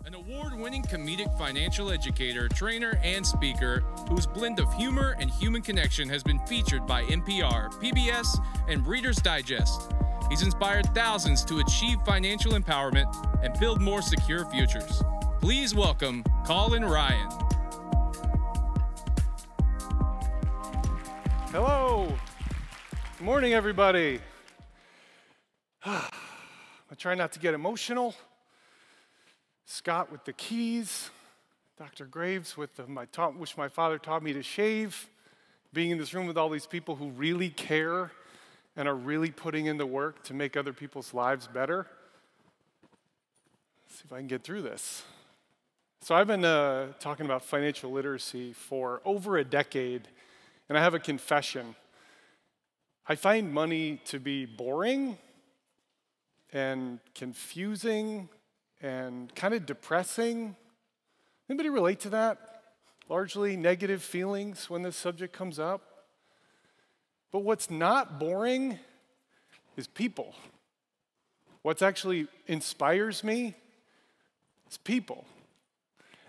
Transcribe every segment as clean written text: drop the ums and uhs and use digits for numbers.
An award-winning comedic financial educator, trainer, and speaker whose blend of humor and human connection has been featured by NPR, PBS, and Reader's Digest. He's inspired thousands to achieve financial empowerment and build more secure futures. Please welcome Colin Ryan. Hello. Good morning, everybody. I try not to get emotional. Scott with the keys, Dr. Graves with which my father taught me to shave, being in this room with all these people who really care and are really putting in the work to make other people's lives better. Let's see if I can get through this. So I've been talking about financial literacy for over a decade, and I have a confession. I find money to be boring and confusing and kind of depressing. Anybody relate to that? Largely negative feelings when this subject comes up. But what's not boring is people. What actually inspires me is people.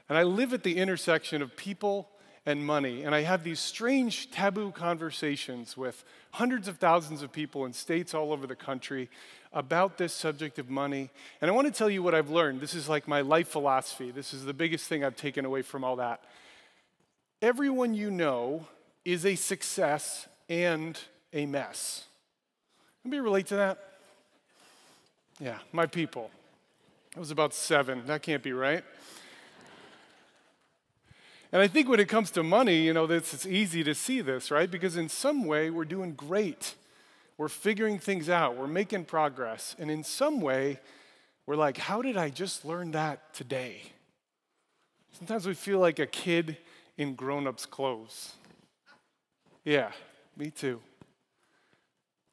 And I live at the intersection of people and money, and I have these strange taboo conversations with hundreds of thousands of people in states all over the country about this subject of money. And I want to tell you what I've learned. This is like my life philosophy. This is the biggest thing I've taken away from all that. Everyone you know is a success and a mess. Anybody relate to that? Yeah, my people. I was about 7. That can't be right. And I think when it comes to money, it's easy to see this, right? Because in some way, we're doing great. We're figuring things out. We're making progress. And in some way, we're like, how did I just learn that today? Sometimes we feel like a kid in grown-ups' clothes. Yeah, me too.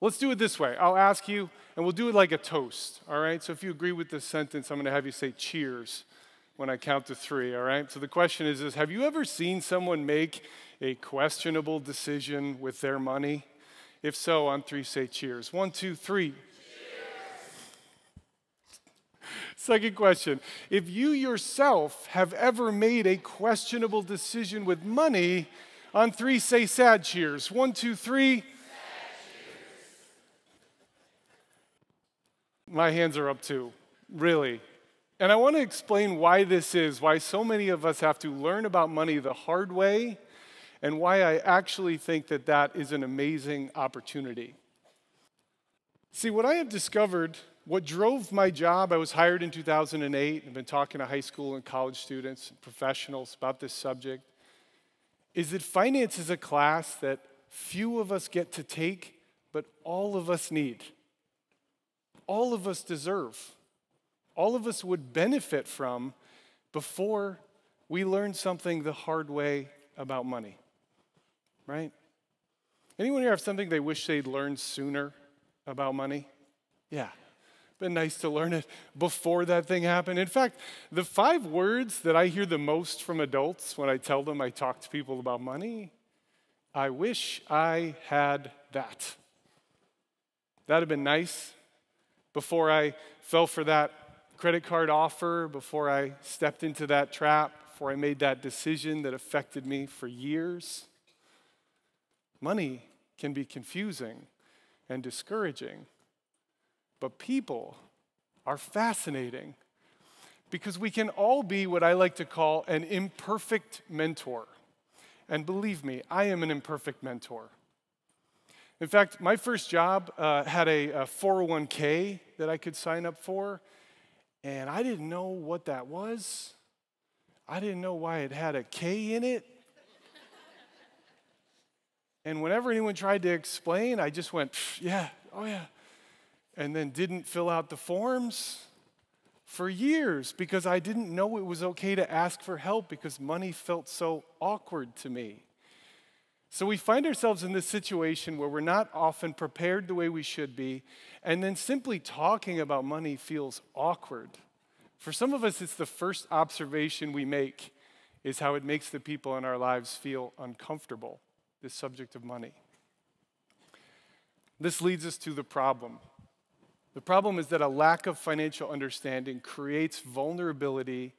Let's do it this way. I'll ask you, and we'll do it like a toast, all right? So if you agree with this sentence, I'm going to have you say cheers when I count to 3, all right? So the question is, have you ever seen someone make a questionable decision with their money? If so, on 3, say cheers. 1, 2, 3. Cheers. Second question, if you yourself have ever made a questionable decision with money, on 3, say sad cheers. 1, 2, 3. Sad cheers. My hands are up too, really. And I want to explain why this is, why so many of us have to learn about money the hard way, and why I actually think that that is an amazing opportunity. See, what I have discovered, what drove my job, I was hired in 2008, I've been talking to high school and college students and professionals about this subject, is that finance is a class that few of us get to take, but all of us need. All of us deserve. All of us would benefit from before we learn something the hard way about money, right? Anyone here have something they wish they'd learned sooner about money? Yeah, been nice to learn it before that thing happened. In fact, the 5 words that I hear the most from adults when I tell them I talk to people about money, I wish I had that. That'd have been nice before I fell for that credit card offer, before I stepped into that trap, before I made that decision that affected me for years. Money can be confusing and discouraging, but people are fascinating because we can all be what I like to call an imperfect mentor. And believe me, I am an imperfect mentor. In fact, my first job had a 401k that I could sign up for. And I didn't know what that was. I didn't know why it had a K in it. And whenever anyone tried to explain, I just went, yeah, oh yeah. And then didn't fill out the forms for years because I didn't know it was okay to ask for help because money felt so awkward to me. So we find ourselves in this situation where we're not often prepared the way we should be, and then simply talking about money feels awkward. For some of us, it's the first observation we make is how it makes the people in our lives feel uncomfortable, this subject of money. This leads us to the problem. The problem is that a lack of financial understanding creates vulnerability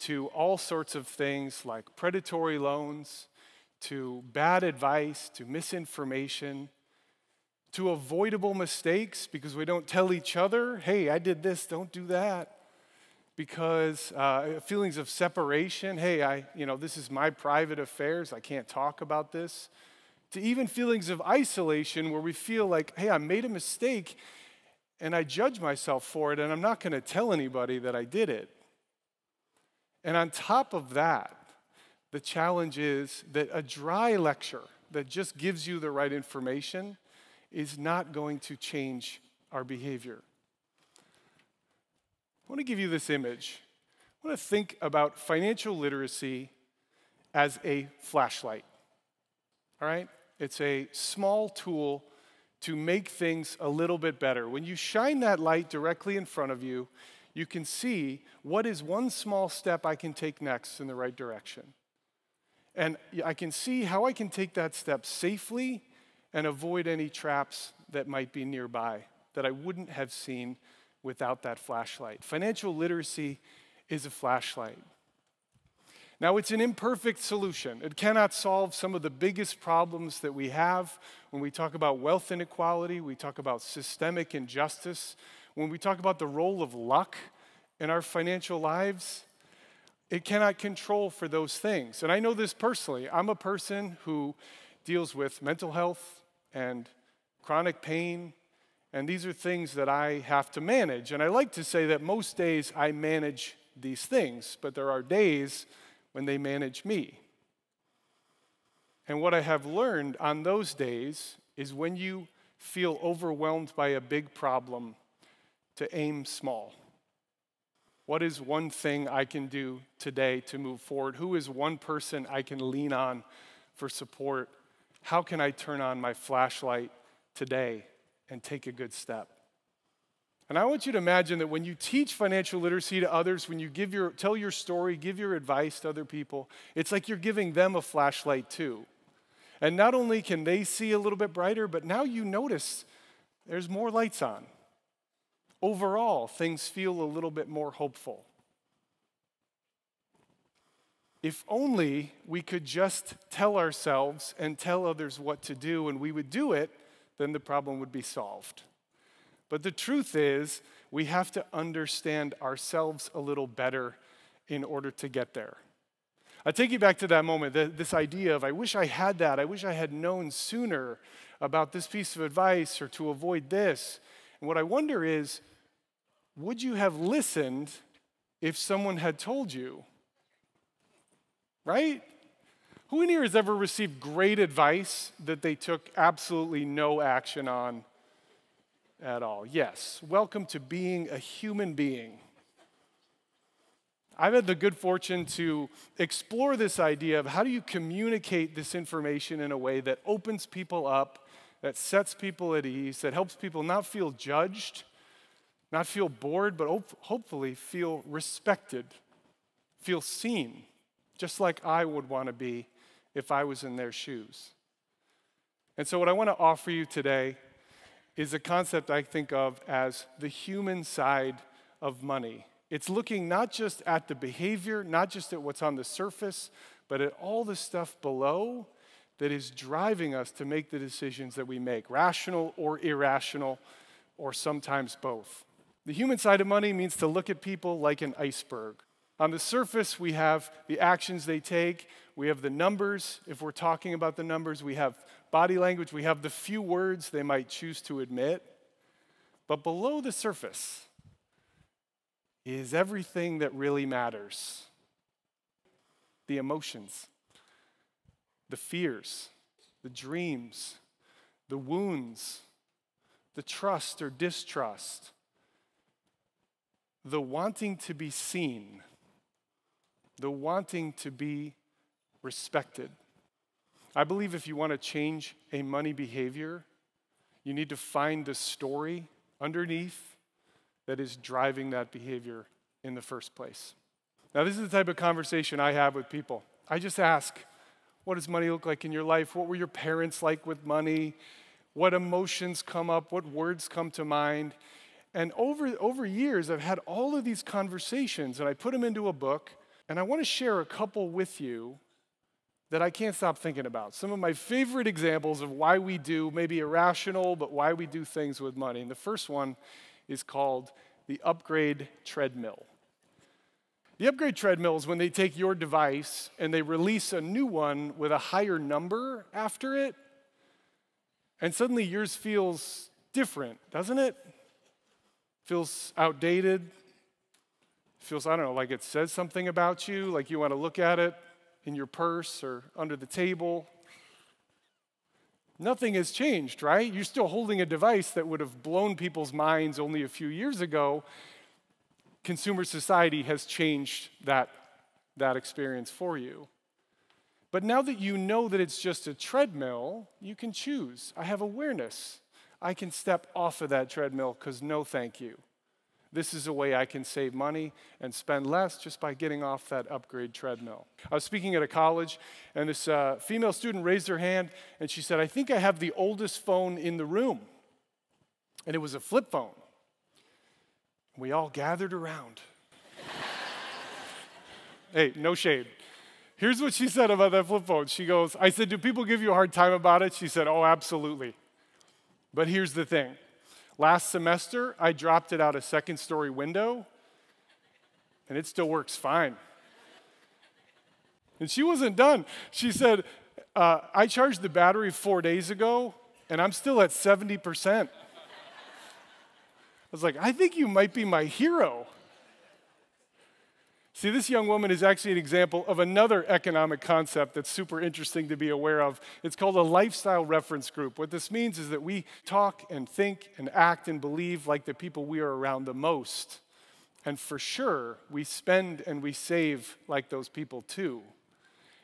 to all sorts of things like predatory loans, to bad advice, to misinformation, to avoidable mistakes because we don't tell each other, hey, I did this, don't do that. Because feelings of separation, hey, this is my private affairs, I can't talk about this. To even feelings of isolation where we feel like, hey, I made a mistake and I judge myself for it and I'm not going to tell anybody that I did it. And on top of that, the challenge is that a dry lecture that just gives you the right information is not going to change our behavior. I want to give you this image. I want to think about financial literacy as a flashlight. All right? It's a small tool to make things a little bit better. When you shine that light directly in front of you, you can see what is one small step I can take next in the right direction. And I can see how I can take that step safely and avoid any traps that might be nearby that I wouldn't have seen without that flashlight. Financial literacy is a flashlight. Now, it's an imperfect solution. It cannot solve some of the biggest problems that we have when we talk about wealth inequality, we talk about systemic injustice, when we talk about the role of luck in our financial lives. It cannot control for those things. And I know this personally. I'm a person who deals with mental health and chronic pain, and these are things that I have to manage. And I like to say that most days I manage these things, but there are days when they manage me. And what I have learned on those days is when you feel overwhelmed by a big problem, to aim small. What is one thing I can do today to move forward? Who is one person I can lean on for support? How can I turn on my flashlight today and take a good step? And I want you to imagine that when you teach financial literacy to others, when you tell your story, give your advice to other people, it's like you're giving them a flashlight too. And not only can they see a little bit brighter, but now you notice there's more lights on. Overall, things feel a little bit more hopeful. If only we could just tell ourselves and tell others what to do and we would do it, then the problem would be solved. But the truth is, we have to understand ourselves a little better in order to get there. I take you back to that moment, this idea of, I wish I had that, I wish I had known sooner about this piece of advice or to avoid this. And what I wonder is, would you have listened if someone had told you? Right? Who in here has ever received great advice that they took absolutely no action on at all? Yes. Welcome to being a human being. I've had the good fortune to explore this idea of how do you communicate this information in a way that opens people up, that sets people at ease, that helps people not feel judged, not feel bored, but hopefully feel respected, feel seen, just like I would want to be if I was in their shoes. And so what I want to offer you today is a concept I think of as the human side of money. It's looking not just at the behavior, not just at what's on the surface, but at all the stuff below that is driving us to make the decisions that we make, rational or irrational, or sometimes both. The human side of money means to look at people like an iceberg. On the surface, we have the actions they take. We have the numbers. If we're talking about the numbers, we have body language. We have the few words they might choose to admit. But below the surface is everything that really matters. The emotions, the fears, the dreams, the wounds, the trust or distrust, the wanting to be seen, the wanting to be respected. I believe if you want to change a money behavior, you need to find the story underneath that is driving that behavior in the first place. Now, this is the type of conversation I have with people. I just ask, what does money look like in your life? What were your parents like with money? What emotions come up? What words come to mind? And over years, I've had all of these conversations, and I put them into a book And I want to share a couple with you that I can't stop thinking about. Some of my favorite examples of why we do, maybe irrational, but why we do things with money. And the first one is called the upgrade treadmill. The upgrade treadmill is when they take your device and they release a new one with a higher number after it, and suddenly yours feels different, doesn't it? Feels outdated. Feels, I don't know, like it says something about you, like you want to look at it in your purse or under the table. Nothing has changed, right? You're still holding a device that would have blown people's minds only a few years ago. Consumer society has changed that experience for you. But now that you know that it's just a treadmill, you can choose. I have awareness. I can step off of that treadmill because no thank you. This is a way I can save money and spend less just by getting off that upgrade treadmill. I was speaking at a college, and this female student raised her hand, and she said, I think I have the oldest phone in the room. And it was a flip phone. We all gathered around. Hey, no shade. Here's what she said about that flip phone. She goes, I said, do people give you a hard time about it? She said, oh, absolutely. But here's the thing. Last semester, I dropped it out a second-story window, and it still works fine. And she wasn't done. She said, I charged the battery 4 days ago, and I'm still at 70%. I was like, I think you might be my hero. See, this young woman is actually an example of another economic concept that's super interesting to be aware of. It's called a lifestyle reference group. What this means is that we talk and think and act and believe like the people we are around the most. And for sure, we spend and we save like those people too.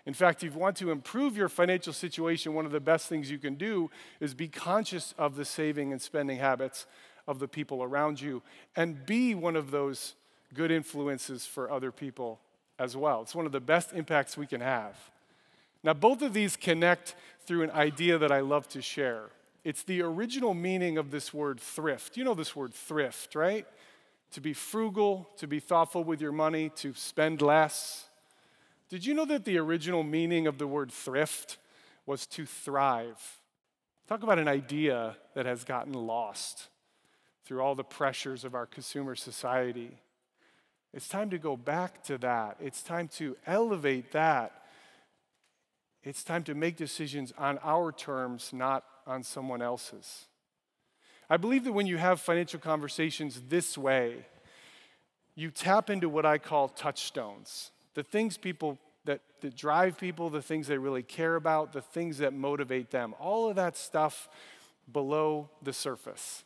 In fact, if you want to improve your financial situation, one of the best things you can do is be conscious of the saving and spending habits of the people around you and be one of those good influences for other people as well. It's one of the best impacts we can have. Now, both of these connect through an idea that I love to share. It's the original meaning of this word thrift. You know this word thrift, right? To be frugal, to be thoughtful with your money, to spend less. Did you know that the original meaning of the word thrift was to thrive? Talk about an idea that has gotten lost through all the pressures of our consumer society. It's time to go back to that. It's time to elevate that. It's time to make decisions on our terms, not on someone else's. I believe that when you have financial conversations this way, you tap into what I call touchstones. The things that drive people, the things they really care about, the things that motivate them. All of that stuff below the surface.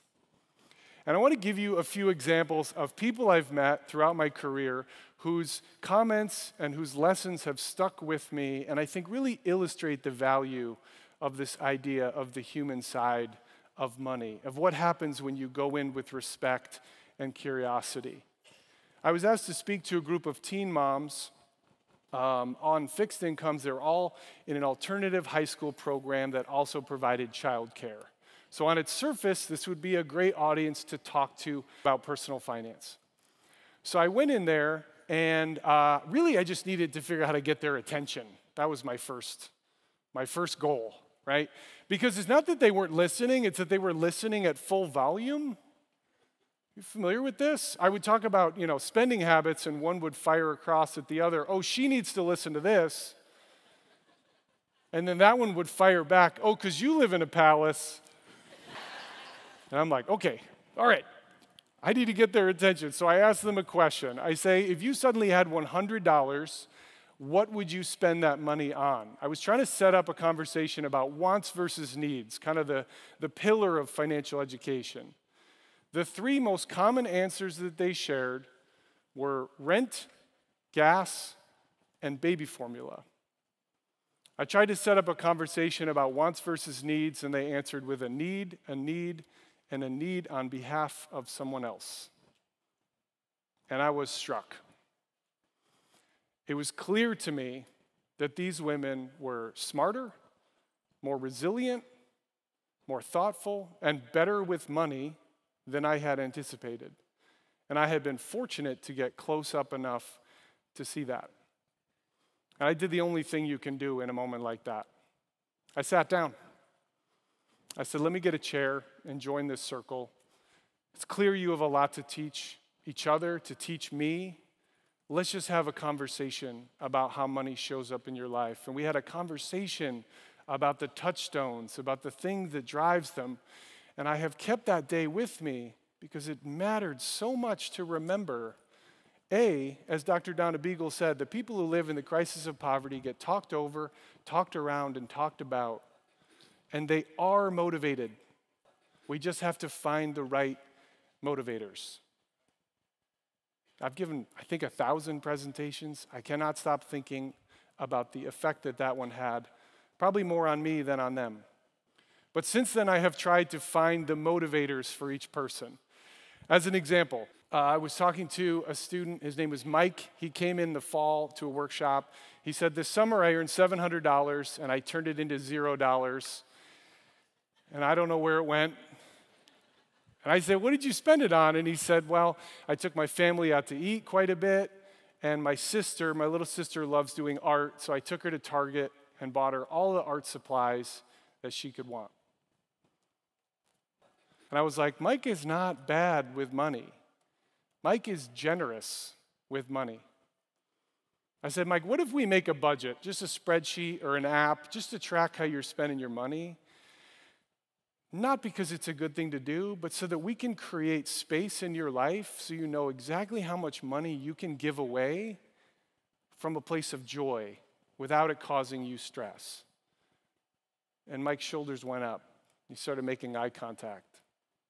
And I want to give you a few examples of people I've met throughout my career whose comments and whose lessons have stuck with me and I think really illustrate the value of this idea of the human side of money, of what happens when you go in with respect and curiosity. I was asked to speak to a group of teen moms on fixed incomes. They're all in an alternative high school program that also provided childcare. So on its surface, this would be a great audience to talk to about personal finance. So I went in there, and really I just needed to figure out how to get their attention. That was my first goal, right? Because it's not that they weren't listening, it's that they were listening at full volume. You familiar with this? I would talk about, spending habits, and one would fire across at the other, oh, she needs to listen to this. And then that one would fire back, oh, because you live in a palace. And I'm like, okay, all right, I need to get their attention. So I ask them a question. I say, if you suddenly had $100, what would you spend that money on? I was trying to set up a conversation about wants versus needs, kind of the pillar of financial education. The three most common answers that they shared were rent, gas, and baby formula. I tried to set up a conversation about wants versus needs, and they answered with a need, and a need on behalf of someone else. And I was struck. It was clear to me that these women were smarter, more resilient, more thoughtful, and better with money than I had anticipated. And I had been fortunate to get close up enough to see that. And I did the only thing you can do in a moment like that. I sat down. I said, let me get a chair and join this circle. It's clear you have a lot to teach each other, to teach me. Let's just have a conversation about how money shows up in your life. And we had a conversation about the touchstones, about the thing that drives them. And I have kept that day with me because it mattered so much to remember. As Dr. Donna Beagle said, the people who live in the crisis of poverty get talked over, talked around, and talked about. And they are motivated. We just have to find the right motivators. I've given, I think, 1,000 presentations. I cannot stop thinking about the effect that that one had, probably more on me than on them. But since then, I have tried to find the motivators for each person. As an example, I was talking to a student. His name was Mike. He came in the fall to a workshop. He said, this summer I earned $700, and I turned it into $0. And I don't know where it went. And I said, what did you spend it on? And he said, well, I took my family out to eat quite a bit, and my little sister loves doing art, so I took her to Target and bought her all the art supplies that she could want. And I was like, Mike is not bad with money. Mike is generous with money. I said, Mike, what if we make a budget, just a spreadsheet or an app, just to track how you're spending your money? Not because it's a good thing to do, but so that we can create space in your life so you know exactly how much money you can give away from a place of joy without it causing you stress. And Mike's shoulders went up. He started making eye contact.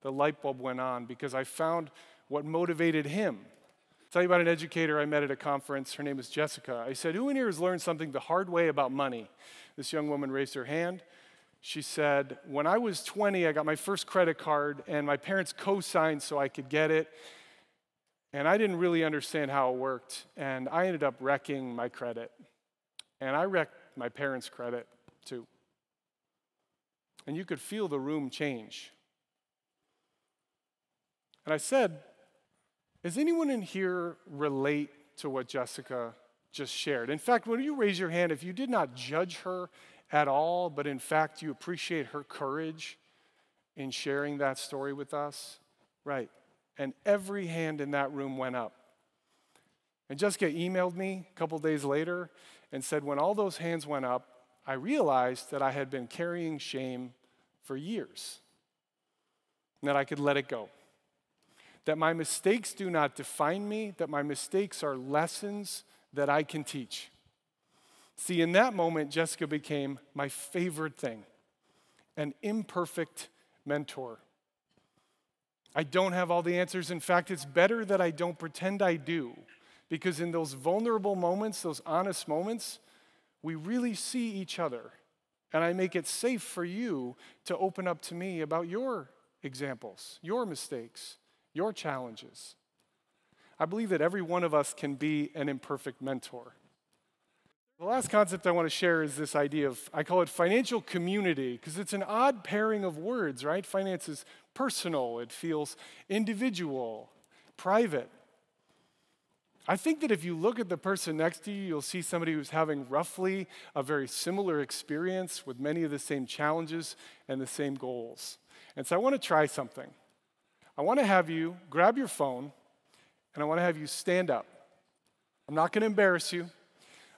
The light bulb went on because I found what motivated him. I'll tell you about an educator I met at a conference. Her name is Jessica. I said, who in here has learned something the hard way about money? This young woman raised her hand. She said, when I was 20, I got my first credit card, and my parents co-signed so I could get it. And I didn't really understand how it worked, and I ended up wrecking my credit. And I wrecked my parents' credit, too. And you could feel the room change. And I said, does anyone in here relate to what Jessica just shared? In fact, when you raise your hand, if you did not judge her at all, but in fact you appreciate her courage in sharing that story with us, right? And every hand in that room went up. And Jessica emailed me a couple days later and said, when all those hands went up, I realized that I had been carrying shame for years, and that I could let it go. That my mistakes do not define me, that my mistakes are lessons that I can teach. See, in that moment, Jessica became my favorite thing, an imperfect mentor. I don't have all the answers. In fact, it's better that I don't pretend I do, because in those vulnerable moments, those honest moments, we really see each other. And I make it safe for you to open up to me about your examples, your mistakes, your challenges. I believe that every one of us can be an imperfect mentor. The last concept I want to share is this idea of, I call it financial community, because it's an odd pairing of words, right? Finance is personal, it feels individual, private. I think that if you look at the person next to you, you'll see somebody who's having roughly a very similar experience with many of the same challenges and the same goals. And so I want to try something. I want to have you grab your phone, and I want to have you stand up. I'm not going to embarrass you.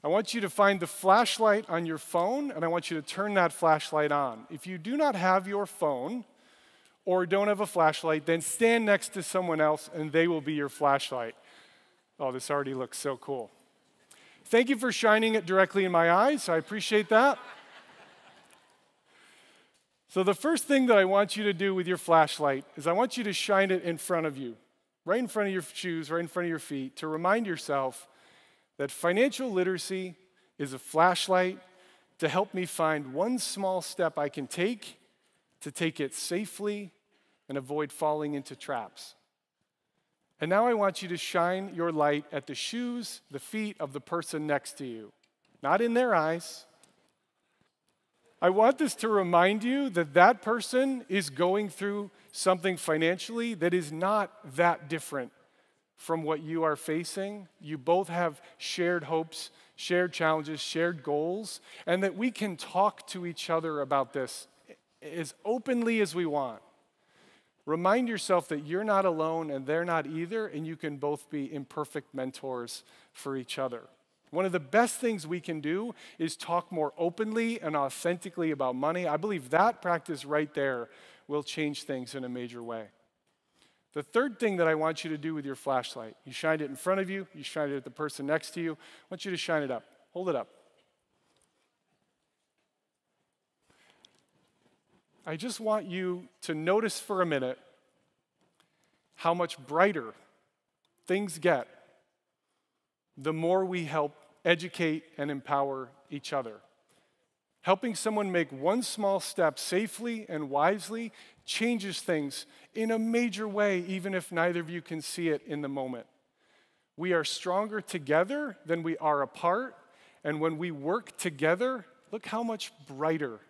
I want you to find the flashlight on your phone, and I want you to turn that flashlight on. If you do not have your phone or don't have a flashlight, then stand next to someone else, and they will be your flashlight. Oh, this already looks so cool. Thank you for shining it directly in my eyes. I appreciate that. So the first thing that I want you to do with your flashlight is I want you to shine it in front of you, right in front of your shoes, right in front of your feet, to remind yourself that financial literacy is a flashlight to help me find one small step I can take to take it safely and avoid falling into traps. And now I want you to shine your light at the shoes, the feet of the person next to you, not in their eyes. I want this to remind you that that person is going through something financially that is not that different from what you are facing. You both have shared hopes, shared challenges, shared goals, and that we can talk to each other about this as openly as we want. Remind yourself that you're not alone and they're not either, and you can both be imperfect mentors for each other. One of the best things we can do is talk more openly and authentically about money. I believe that practice right there will change things in a major way. The third thing that I want you to do with your flashlight, you shined it in front of you, you shined it at the person next to you. I want you to shine it up. Hold it up. I just want you to notice for a minute how much brighter things get the more we help educate and empower each other. Helping someone make one small step safely and wisely changes things in a major way, even if neither of you can see it in the moment. We are stronger together than we are apart, and when we work together, look how much brighter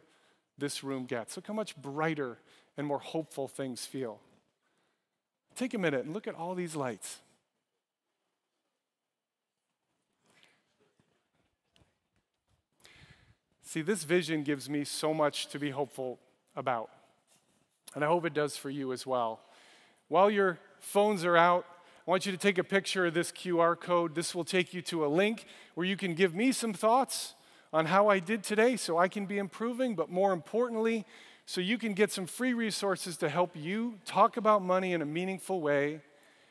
this room gets. Look how much brighter and more hopeful things feel. Take a minute and look at all these lights. See, this vision gives me so much to be hopeful about, and I hope it does for you as well. While your phones are out, I want you to take a picture of this QR code. This will take you to a link where you can give me some thoughts on how I did today so I can be improving, but more importantly, so you can get some free resources to help you talk about money in a meaningful way.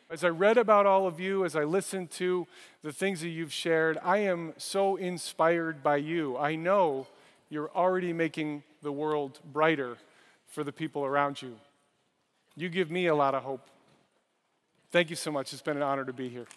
As I read about all of you, as I listened to the things that you've shared, I am so inspired by you. I know you're already making the world brighter for the people around you. You give me a lot of hope. Thank you so much. It's been an honor to be here.